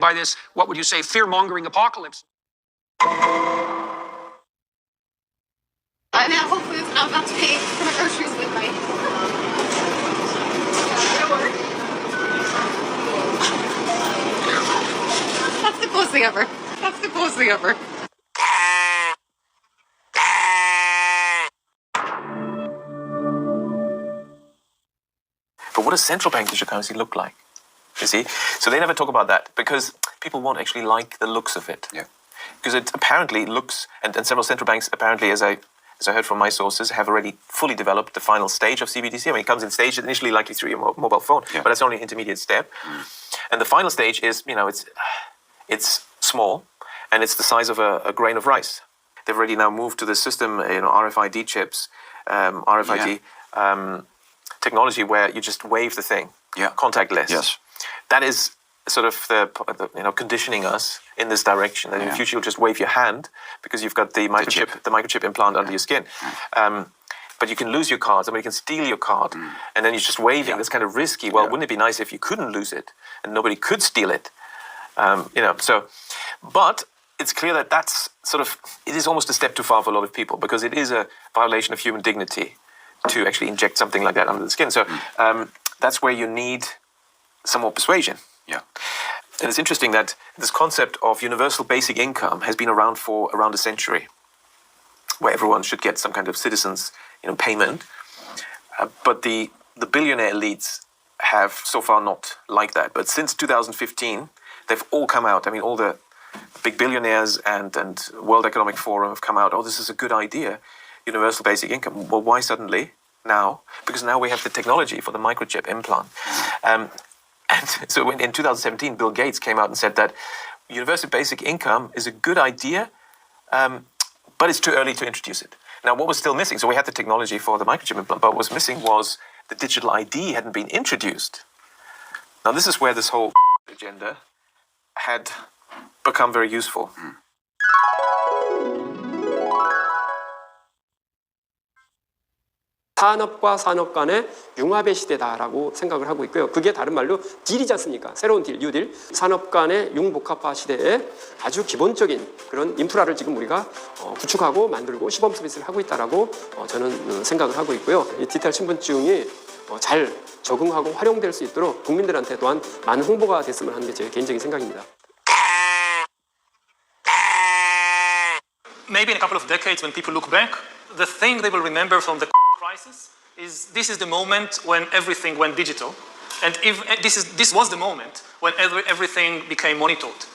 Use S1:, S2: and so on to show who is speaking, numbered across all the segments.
S1: by this, what would you say, fear-mongering apocalypse.
S2: Now hopefully I'm about to pay for my groceries with my... That's the coolest thing ever. That's the coolest thing ever.
S3: But what does central bank digital currency look like? You see? So they never talk about that because people won't actually like the looks of it.
S4: Yeah.
S3: Because it apparently looks, and several central banks apparently, as I heard from my sources, have already fully developed the final stage of CBDC. I mean, it comes in stages initially likely through your mobile phone, but that's only an intermediate step. And the final stage is, it's small, and it's the size of a grain of rice. They've already now moved to the system, RFID chips, RFID technology where you just wave the thing, contactless.
S4: Yes.
S3: That is sort of the conditioning us in this direction. That in the future you'll just wave your hand because you've got the microchip implant under your skin. But you can lose your card. Somebody can steal your card, and then you're just waving. That's kind of risky. Well, wouldn't it be nice if you couldn't lose it and nobody could steal it? But it's clear that that's it is almost a step too far for a lot of people because it is a violation of human dignity to actually inject something like that under the skin. So that's where you need some more persuasion.
S4: Yeah.
S3: And it's interesting that this concept of universal basic income has been around for around a century, where everyone should get some kind of citizens, payment. But the billionaire elites have so far not liked that. But since 2015, they've all come out. I mean, all the big billionaires and World Economic Forum have come out. Oh, this is a good idea, universal basic income. Well, why suddenly now? Because now we have the technology for the microchip implant. And so in 2017, Bill Gates came out and said that universal basic income is a good idea, but it's too early to introduce it. Now, what was still missing? So we had the technology for the microchip implant, but what was missing was the digital ID hadn't been introduced. Now, this is where this whole agenda had become very useful.
S5: 산업과 산업 간의 융합의 시대다라고 생각을 하고 있고요. 그게 다른 말로 딜이지 않습니까? 새로운 딜, 뉴딜. 산업 간의 융복합화 시대에 아주 기본적인 그런 인프라를 지금 우리가 구축하고 만들고 시범 서비스를 하고 있다라고 저는 생각을 하고 있고요. 이 디지털 신분증이 잘 적응하고 활용될 수 있도록 국민들한테 또한 많은 홍보가 됐으면 하는 게 제 개인적인 생각입니다.
S6: Maybe in a couple of decades, when people look back, the thing they will remember from the crisis is this is the moment when everything went digital, and this was the moment when everything became monitored,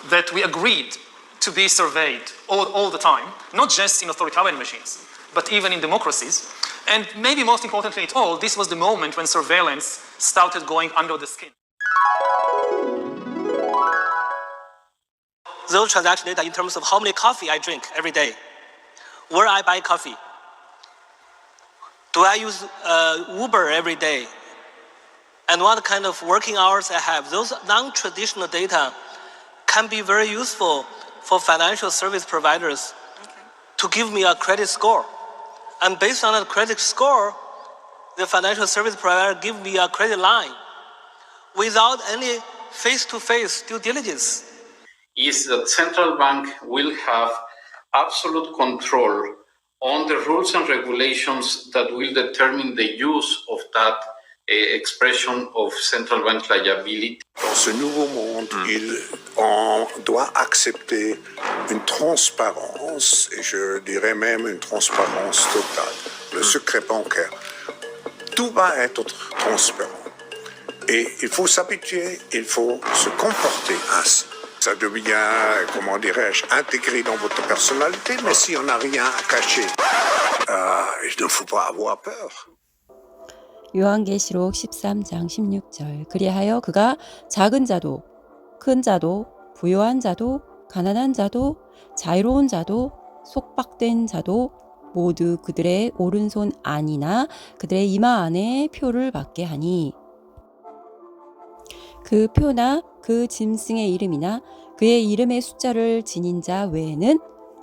S6: that we agreed to be surveyed all the time, not just in authoritarian regimes, but even in democracies. And maybe most importantly at all, this was the moment when surveillance started going under the skin.
S7: Those transaction data in terms of how many coffee I drink every day, where I buy coffee, do I use Uber every day, and what kind of working hours I have. Those non-traditional data can be very useful for financial service providers to give me a credit score. And based on a credit score, the financial service provider give me a credit line without any face-to-face due diligence.
S8: Is that central bank will have absolute control on the rules and regulations that will determine the use of that expression of central bank liability.
S9: Dans ce nouveau monde, on doit accepter une transparence, et je dirais même une transparence totale. Le secret bancaire, tout va être transparent. Et il faut s'habituer, il faut se comporter ainsi. Ça devient, comment dirais-je, intégré dans votre personnalité, mais si on n'a rien à cacher, il ne faut pas avoir peur.
S10: 요한계시록 13장 16절 그리하여 그가 작은 자도 큰 자도 부요한 자도 가난한 자도 자유로운 자도 속박된 자도 모두 그들의 오른손 안이나 그들의 이마 안에 표를 받게 하니 그 표나 그 짐승의 이름이나 그의 이름의 숫자를 지닌 자 외에는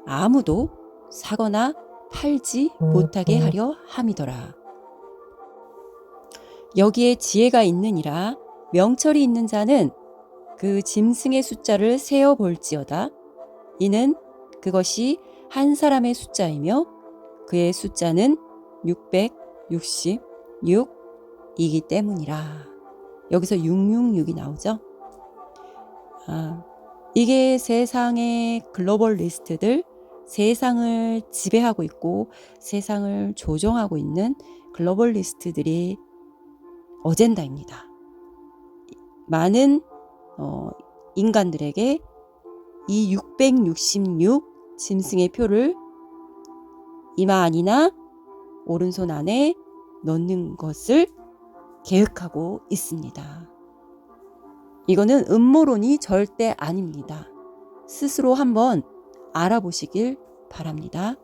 S10: 아무도 사거나 팔지 못하게 하려 함이더라. 여기에 지혜가 있느니라 명철이 있는 자는 그 짐승의 숫자를 세어 볼지어다. 이는 그것이 한 사람의 숫자이며 그의 숫자는 666이기 때문이라. 여기서 666이 나오죠. 이게 세상의 글로벌 리스트들, 세상을 지배하고 있고 세상을 조종하고 있는 글로벌 리스트들이 어젠다입니다. 많은 인간들에게 이 666 짐승의 표를 이마 안이나 오른손 안에 넣는 것을 계획하고 있습니다. 이거는 음모론이 절대 아닙니다. 스스로 한번 알아보시길 바랍니다.